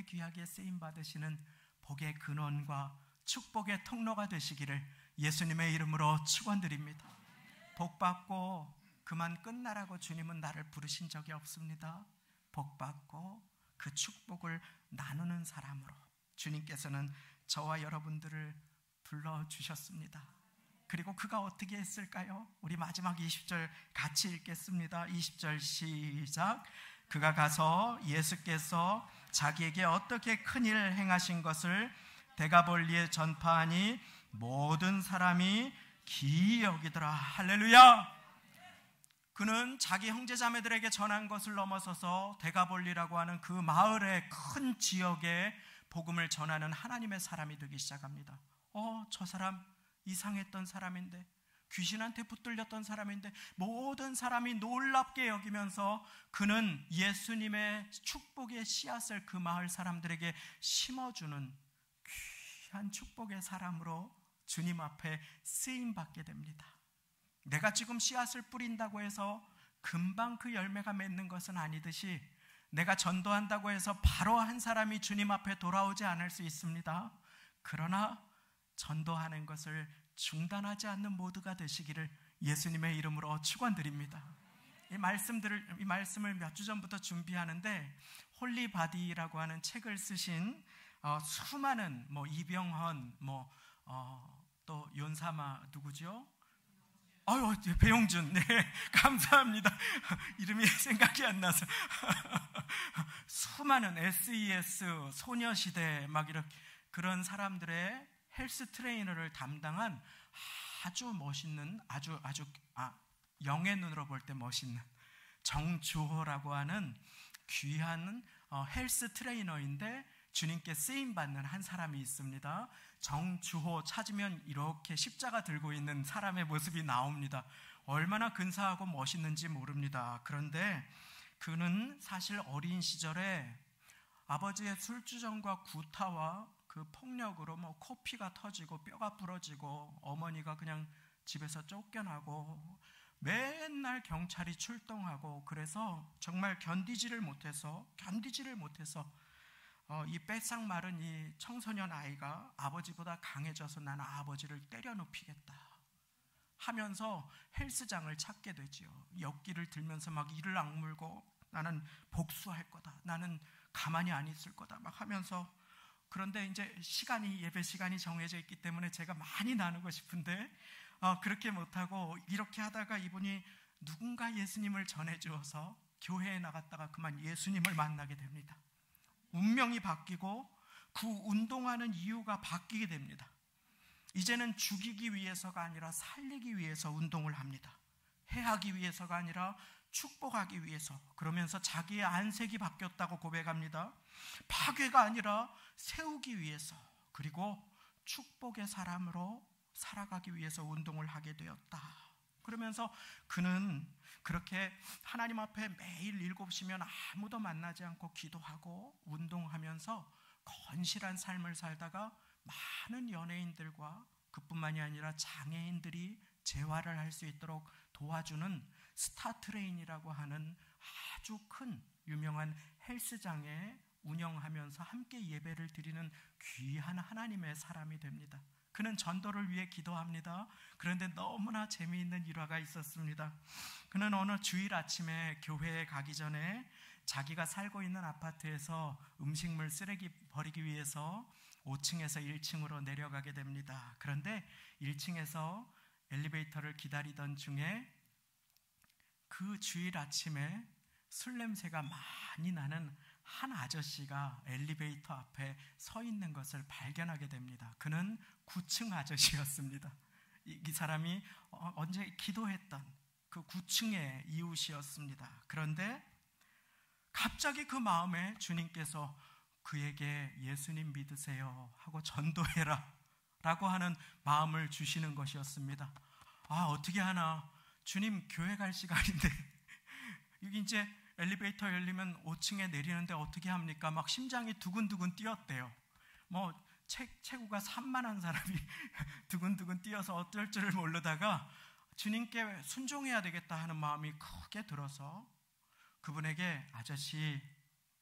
귀하게 쓰임 받으시는 복의 근원과 축복의 통로가 되시기를 예수님의 이름으로 축원드립니다. 복 받고 그만 끝나라고 주님은 나를 부르신 적이 없습니다. 복 받고 그 축복을 나누는 사람으로 주님께서는 저와 여러분들을 불러주셨습니다. 그리고 그가 어떻게 했을까요? 우리 마지막 20절 같이 읽겠습니다. 20절 시작. 그가 가서 예수께서 자기에게 어떻게 큰일을 행하신 것을 데가볼리에 전파하니 모든 사람이 기이 여기더라. 할렐루야. 그는 자기 형제자매들에게 전한 것을 넘어서서 데가볼리라고 하는 그 마을의 큰 지역에 복음을 전하는 하나님의 사람이 되기 시작합니다. 저 사람 이상했던 사람인데, 귀신한테 붙들렸던 사람인데 모든 사람이 놀랍게 여기면서 그는 예수님의 축복의 씨앗을 그 마을 사람들에게 심어주는 귀한 축복의 사람으로 주님 앞에 쓰임받게 됩니다. 내가 지금 씨앗을 뿌린다고 해서 금방 그 열매가 맺는 것은 아니듯이 내가 전도한다고 해서 바로 한 사람이 주님 앞에 돌아오지 않을 수 있습니다. 그러나 전도하는 것을 중단하지 않는 모두가 되시기를 예수님의 이름으로 축원드립니다. 이 말씀을 몇 주 전부터 준비하는데 홀리바디라고 하는 책을 쓰신 수많은 이병헌 또 윤사마 누구죠? 배용준. 네, 감사합니다. 이름이 생각이 안 나서. 수많은 SES, 소녀시대 이렇게 그런 사람들의 헬스 트레이너를 담당한 아주 멋있는, 영의 눈으로 볼 때 멋있는 정주호라고 하는 귀한 헬스 트레이너인데 주님께 쓰임받는 한 사람이 있습니다. 정주호 찾으면 이렇게 십자가 들고 있는 사람의 모습이 나옵니다. 얼마나 근사하고 멋있는지 모릅니다. 그런데 그는 사실 어린 시절에 아버지의 술주정과 구타와 그 폭력으로 코피가 터지고 뼈가 부러지고 어머니가 그냥 집에서 쫓겨나고 맨날 경찰이 출동하고 그래서 정말 견디지를 못해서 이 뺏싹 마른 이 청소년 아이가 아버지보다 강해져서 나는 아버지를 때려 눕히겠다 하면서 헬스장을 찾게 되지요. 역기를 들면서 이를 악물고 나는 복수할 거다, 나는 가만히 안 있을 거다 하면서, 그런데 이제 예배 시간이 정해져 있기 때문에 제가 많이 나누고 싶은데 그렇게 못하고 이렇게 하다가 이분이 누군가 예수님을 전해주어서 교회에 나갔다가 그만 예수님을 만나게 됩니다. 운명이 바뀌고 그 운동하는 이유가 바뀌게 됩니다. 이제는 죽이기 위해서가 아니라 살리기 위해서 운동을 합니다. 해하기 위해서가 아니라 축복하기 위해서. 그러면서 자기의 안색이 바뀌었다고 고백합니다. 파괴가 아니라 세우기 위해서, 그리고 축복의 사람으로 살아가기 위해서 운동을 하게 되었다. 그러면서 그는 그렇게 하나님 앞에 매일 7시면 아무도 만나지 않고 기도하고 운동하면서 건실한 삶을 살다가 많은 연예인들과 그뿐만이 아니라 장애인들이 재활을 할 수 있도록 도와주는 스타트레인이라고 하는 아주 큰 유명한 헬스장에 운영하면서 함께 예배를 드리는 귀한 하나님의 사람이 됩니다. 그는 전도를 위해 기도합니다. 그런데 너무나 재미있는 일화가 있었습니다. 그는 어느 주일 아침에 교회에 가기 전에 자기가 살고 있는 아파트에서 음식물 쓰레기 버리기 위해서 5층에서 1층으로 내려가게 됩니다. 그런데 1층에서 엘리베이터를 기다리던 중에 그 주일 아침에 술 냄새가 많이 나는 한 아저씨가 엘리베이터 앞에 서 있는 것을 발견하게 됩니다. 그는 9층 아저씨였습니다. 이 사람이 언제 기도했던 그 9층의 이웃이었습니다. 그런데 갑자기 그 마음에 주님께서 그에게 예수님 믿으세요 하고 전도해라 라고 하는 마음을 주시는 것이었습니다. 어떻게 하나, 주님 교회 갈 시간인데 여기 이제 엘리베이터 열리면 5층에 내리는데 어떻게 합니까? 막 심장이 두근두근 뛰었대요. 뭐 체구가 산만한 사람이 두근두근 뛰어서 어쩔 줄을 모르다가 주님께 순종해야 되겠다 하는 마음이 크게 들어서 그분에게 아저씨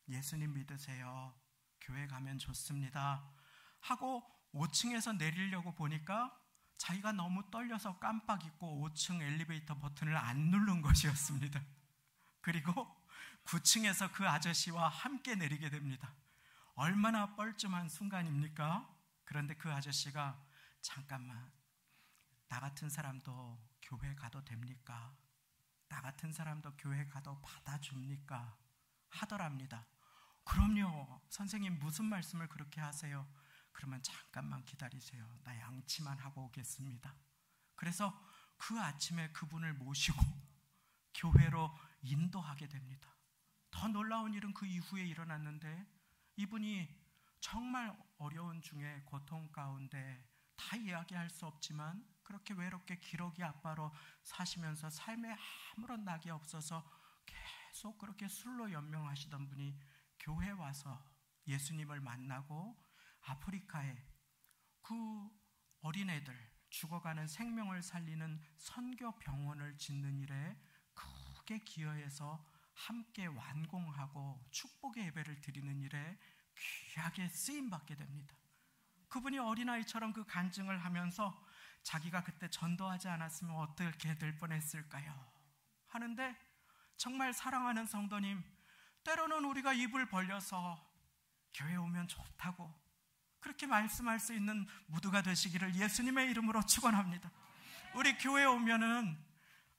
예수님 믿으세요, 교회 가면 좋습니다 하고 5층에서 내리려고 보니까 자기가 너무 떨려서 깜빡 잊고 5층 엘리베이터 버튼을 안 누른 것이었습니다. 그리고 9층에서 그 아저씨와 함께 내리게 됩니다. 얼마나 뻘쭘한 순간입니까? 그런데 그 아저씨가 잠깐만, 나 같은 사람도 교회 가도 됩니까? 나 같은 사람도 교회 가도 받아줍니까? 하더랍니다. 그럼요, 선생님 무슨 말씀을 그렇게 하세요? 그러면 잠깐만 기다리세요. 나 양치만 하고 오겠습니다. 그래서 그 아침에 그분을 모시고 교회로 인도하게 됩니다. 더 놀라운 일은 그 이후에 일어났는데, 이분이 정말 어려운 중에 고통 가운데 다 이야기할 수 없지만 그렇게 외롭게 기러기 아빠로 사시면서 삶에 아무런 낙이 없어서 계속 그렇게 술로 연명하시던 분이 교회 와서 예수님을 만나고 아프리카에 그 어린애들, 죽어가는 생명을 살리는 선교 병원을 짓는 일에 크게 기여해서 함께 완공하고 축복의 예배를 드리는 일에 귀하게 쓰임받게 됩니다. 그분이 어린아이처럼 그 간증을 하면서 자기가 그때 전도하지 않았으면 어떻게 될 뻔했을까요? 하는데, 정말 사랑하는 성도님, 때로는 우리가 입을 벌려서 교회 오면 좋다고 그렇게 말씀할 수 있는 무드가 되시기를 예수님의 이름으로 축원합니다. 우리 교회 오면은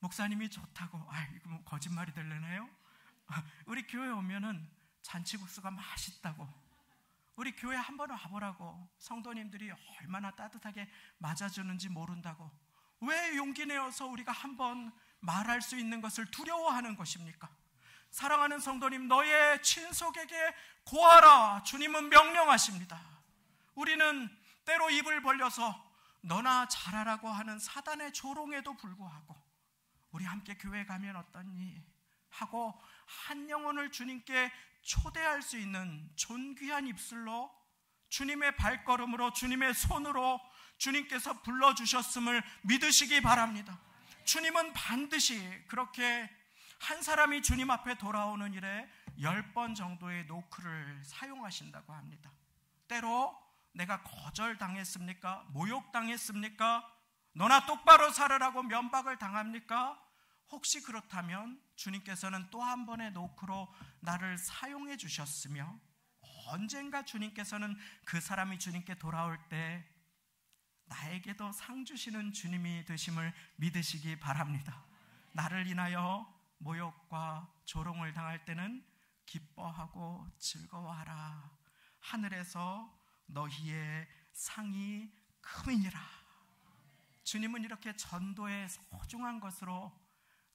목사님이 좋다고, 이거 뭐 거짓말이 되려나요? 우리 교회 오면은 잔치국수가 맛있다고, 우리 교회 한번 와보라고, 성도님들이 얼마나 따뜻하게 맞아주는지 모른다고, 왜 용기 내어서 우리가 한번 말할 수 있는 것을 두려워하는 것입니까? 사랑하는 성도님, 너의 친속에게 고하라, 주님은 명령하십니다. 우리는 때로 입을 벌려서 너나 잘하라고 하는 사단의 조롱에도 불구하고 우리 함께 교회 가면 어떠니? 하고 한 영혼을 주님께 초대할 수 있는 존귀한 입술로, 주님의 발걸음으로, 주님의 손으로 주님께서 불러주셨음을 믿으시기 바랍니다. 주님은 반드시 그렇게 한 사람이 주님 앞에 돌아오는 일에 10번 정도의 노크를 사용하신다고 합니다. 때로 내가 거절당했습니까? 모욕당했습니까? 너나 똑바로 살으라고 면박을 당합니까? 혹시 그렇다면 주님께서는 또 한 번의 노크로 나를 사용해 주셨으며, 언젠가 주님께서는 그 사람이 주님께 돌아올 때 나에게도 상 주시는 주님이 되심을 믿으시기 바랍니다. 나를 인하여 모욕과 조롱을 당할 때는 기뻐하고 즐거워하라. 하늘에서 너희의 상이 크미니라. 주님은 이렇게 전도의 소중한 것으로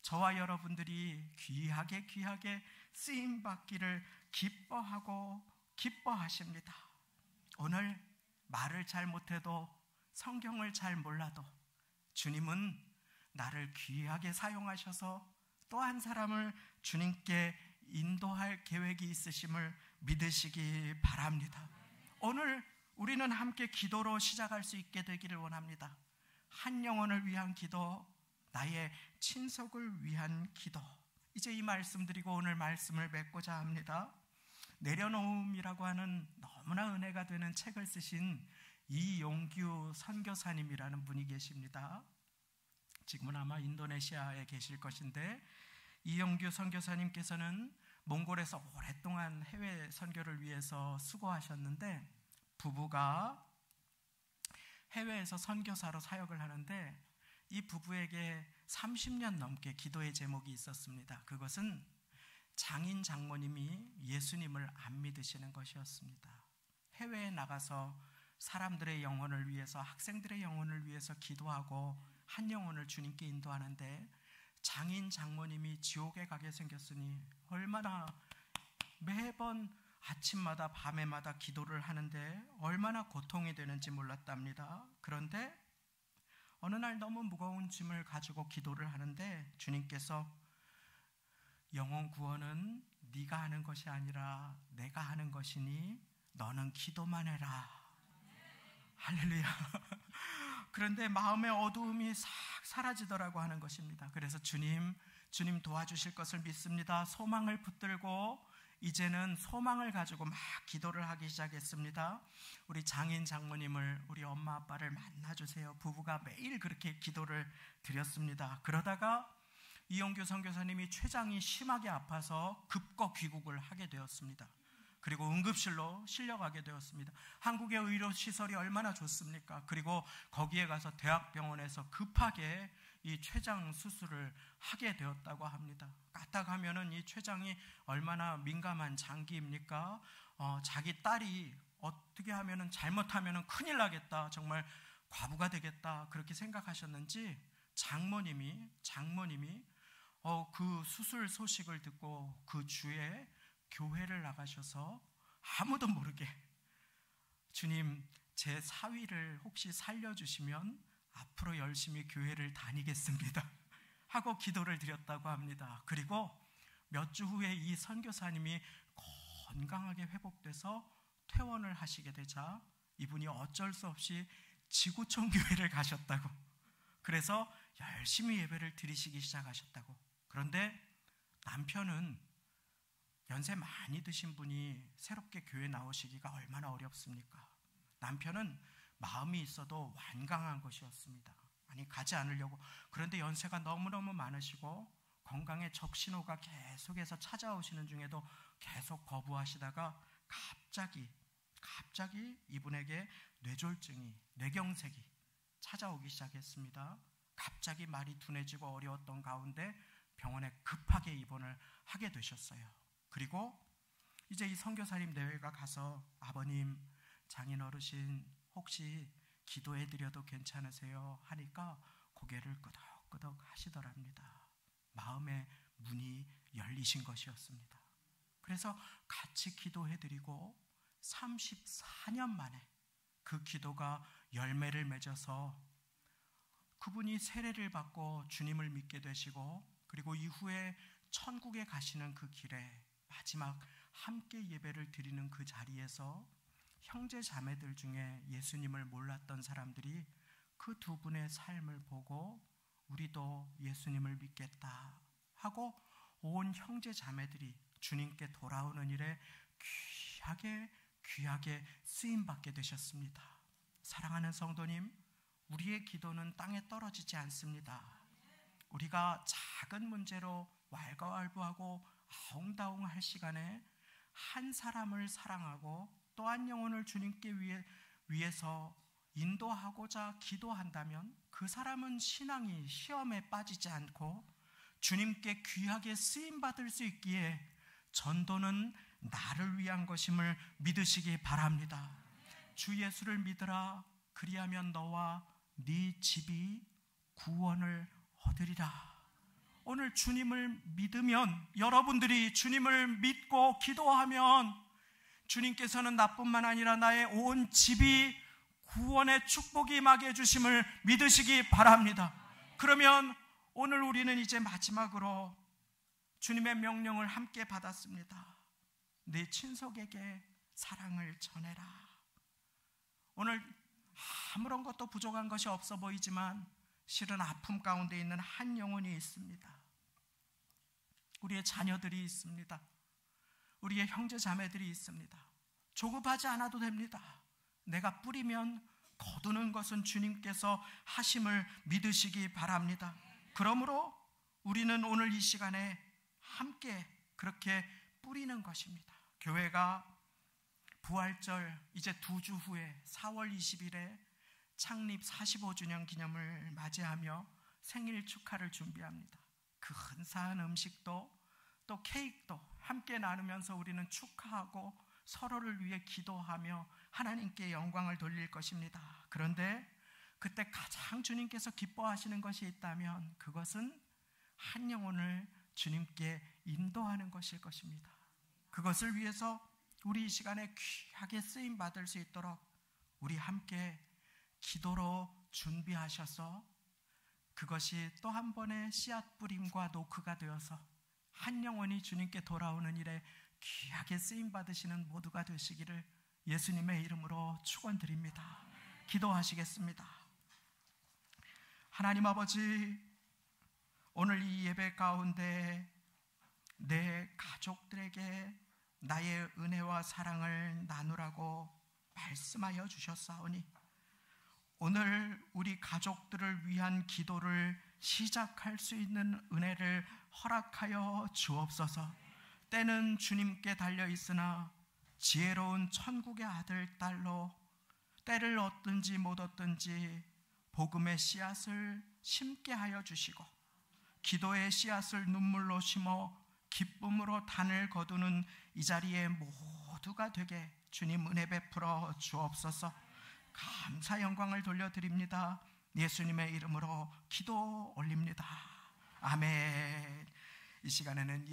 저와 여러분들이 귀하게 쓰임받기를 기뻐하십니다. 오늘 말을 잘 못해도, 성경을 잘 몰라도 주님은 나를 귀하게 사용하셔서 또 한 사람을 주님께 인도할 계획이 있으심을 믿으시기 바랍니다. 오늘 우리는 함께 기도로 시작할 수 있게 되기를 원합니다. 한 영혼을 위한 기도, 나의 친속을 위한 기도. 이제 이 말씀 드리고 오늘 말씀을 맺고자 합니다. 내려놓음이라고 하는 너무나 은혜가 되는 책을 쓰신 이용규 선교사님이라는 분이 계십니다. 지금은 아마 인도네시아에 계실 것인데, 이용규 선교사님께서는 몽골에서 오랫동안 해외 선교를 위해서 수고하셨는데, 부부가 해외에서 선교사로 사역을 하는데 이 부부에게 30년 넘게 기도의 제목이 있었습니다. 그것은 장인 장모님이 예수님을 안 믿으시는 것이었습니다. 해외에 나가서 사람들의 영혼을 위해서, 학생들의 영혼을 위해서 기도하고 한 영혼을 주님께 인도하는데, 장인 장모님이 지옥에 가게 생겼으니 얼마나 매번 아침마다 밤에마다 기도를 하는데 얼마나 고통이 되는지 몰랐답니다. 그런데 어느 날 너무 무거운 짐을 가지고 기도를 하는데 주님께서 영혼 구원은 네가 하는 것이 아니라 내가 하는 것이니 너는 기도만 해라. 할렐루야. 그런데 마음의 어두움이 싹 사라지더라고 하는 것입니다. 그래서 주님 도와주실 것을 믿습니다. 소망을 붙들고 이제는 소망을 가지고 막 기도를 하기 시작했습니다. 우리 장인 장모님을, 우리 엄마 아빠를 만나주세요. 부부가 매일 그렇게 기도를 드렸습니다. 그러다가 이용규 선교사님이 췌장이 심하게 아파서 급거 귀국을 하게 되었습니다. 그리고 응급실로 실려가게 되었습니다. 한국의 의료시설이 얼마나 좋습니까? 그리고 거기에 가서 대학병원에서 급하게 이 췌장 수술을 하게 되었다고 합니다. 까딱하면은 이 췌장이 얼마나 민감한 장기입니까? 자기 딸이 어떻게 하면은 잘못하면은 큰일 나겠다, 정말 과부가 되겠다, 그렇게 생각하셨는지 장모님이 그 수술 소식을 듣고 그 주에 교회를 나가셔서 아무도 모르게 주님, 제 사위를 혹시 살려주시면 앞으로 열심히 교회를 다니겠습니다 하고 기도를 드렸다고 합니다. 그리고 몇 주 후에 이 선교사님이 건강하게 회복돼서 퇴원을 하시게 되자 이분이 어쩔 수 없이 지구촌 교회를 가셨다고, 그래서 열심히 예배를 드리시기 시작하셨다고. 그런데 남편은 연세 많이 드신 분이 새롭게 교회 나오시기가 얼마나 어렵습니까? 남편은 마음이 있어도 완강한 것이었습니다. 아니, 가지 않으려고. 그런데 연세가 너무너무 많으시고 건강에 적신호가 계속해서 찾아오시는 중에도 계속 거부하시다가 갑자기 이분에게 뇌졸중이, 뇌경색이 찾아오기 시작했습니다. 갑자기 말이 둔해지고 어려웠던 가운데 병원에 급하게 입원을 하게 되셨어요. 그리고 이제 이 선교사님 내외가 가서 아버님, 장인 어르신 혹시 기도해드려도 괜찮으세요? 하니까 고개를 끄덕끄덕 하시더랍니다. 마음의 문이 열리신 것이었습니다. 그래서 같이 기도해드리고 34년 만에 그 기도가 열매를 맺어서 그분이 세례를 받고 주님을 믿게 되시고, 그리고 이후에 천국에 가시는 그 길에 마지막 함께 예배를 드리는 그 자리에서 형제 자매들 중에 예수님을 몰랐던 사람들이 그 두 분의 삶을 보고 우리도 예수님을 믿겠다 하고 온 형제 자매들이 주님께 돌아오는 일에 귀하게 쓰임받게 되셨습니다. 사랑하는 성도님, 우리의 기도는 땅에 떨어지지 않습니다. 우리가 작은 문제로 왈가왈부하고 아웅다웅할 시간에 한 사람을 사랑하고 또 한 영혼을 주님께 위해서 인도하고자 기도한다면 그 사람은 신앙이 시험에 빠지지 않고 주님께 귀하게 쓰임받을 수 있기에 전도는 나를 위한 것임을 믿으시기 바랍니다. 주 예수를 믿으라. 그리하면 너와 네 집이 구원을 얻으리라. 오늘 주님을 믿으면, 여러분들이 주님을 믿고 기도하면 주님께서는 나뿐만 아니라 나의 온 집이 구원의 축복이 임하게 해주심을 믿으시기 바랍니다. 그러면 오늘 우리는 이제 마지막으로 주님의 명령을 함께 받았습니다. 내 친속에게 사랑을 전해라. 오늘 아무런 것도 부족한 것이 없어 보이지만 실은 아픔 가운데 있는 한 영혼이 있습니다. 우리의 자녀들이 있습니다. 우리의 형제 자매들이 있습니다. 조급하지 않아도 됩니다. 내가 뿌리면 거두는 것은 주님께서 하심을 믿으시기 바랍니다. 그러므로 우리는 오늘 이 시간에 함께 그렇게 뿌리는 것입니다. 교회가 부활절 이제 2주 후에 4월 20일에 창립 45주년 기념을 맞이하며 생일 축하를 준비합니다. 그 근사한 음식도 또 케이크도 함께 나누면서 우리는 축하하고 서로를 위해 기도하며 하나님께 영광을 돌릴 것입니다. 그런데 그때 가장 주님께서 기뻐하시는 것이 있다면 그것은 한 영혼을 주님께 인도하는 것일 것입니다. 그것을 위해서 우리 이 시간에 귀하게 쓰임 받을 수 있도록 우리 함께 기도로 준비하셔서 그것이 또 한 번의 씨앗 뿌림과 노크가 되어서 한 영혼이 주님께 돌아오는 일에 귀하게 쓰임 받으시는 모두가 되시기를 예수님의 이름으로 축원드립니다. 기도하시겠습니다. 하나님 아버지, 오늘 이 예배 가운데 내 가족들에게 나의 은혜와 사랑을 나누라고 말씀하여 주셨사오니 오늘 우리 가족들을 위한 기도를 시작할 수 있는 은혜를 허락하여 주옵소서. 때는 주님께 달려 있으나 지혜로운 천국의 아들, 딸로 때를 얻든지 못 얻든지 복음의 씨앗을 심게 하여 주시고 기도의 씨앗을 눈물로 심어 기쁨으로 단을 거두는 이 자리에 모두가 되게 주님 은혜 베풀어 주옵소서. 감사 영광을 돌려드립니다. 예수님의 이름으로 기도 올립니다. 아멘. 이 시간에는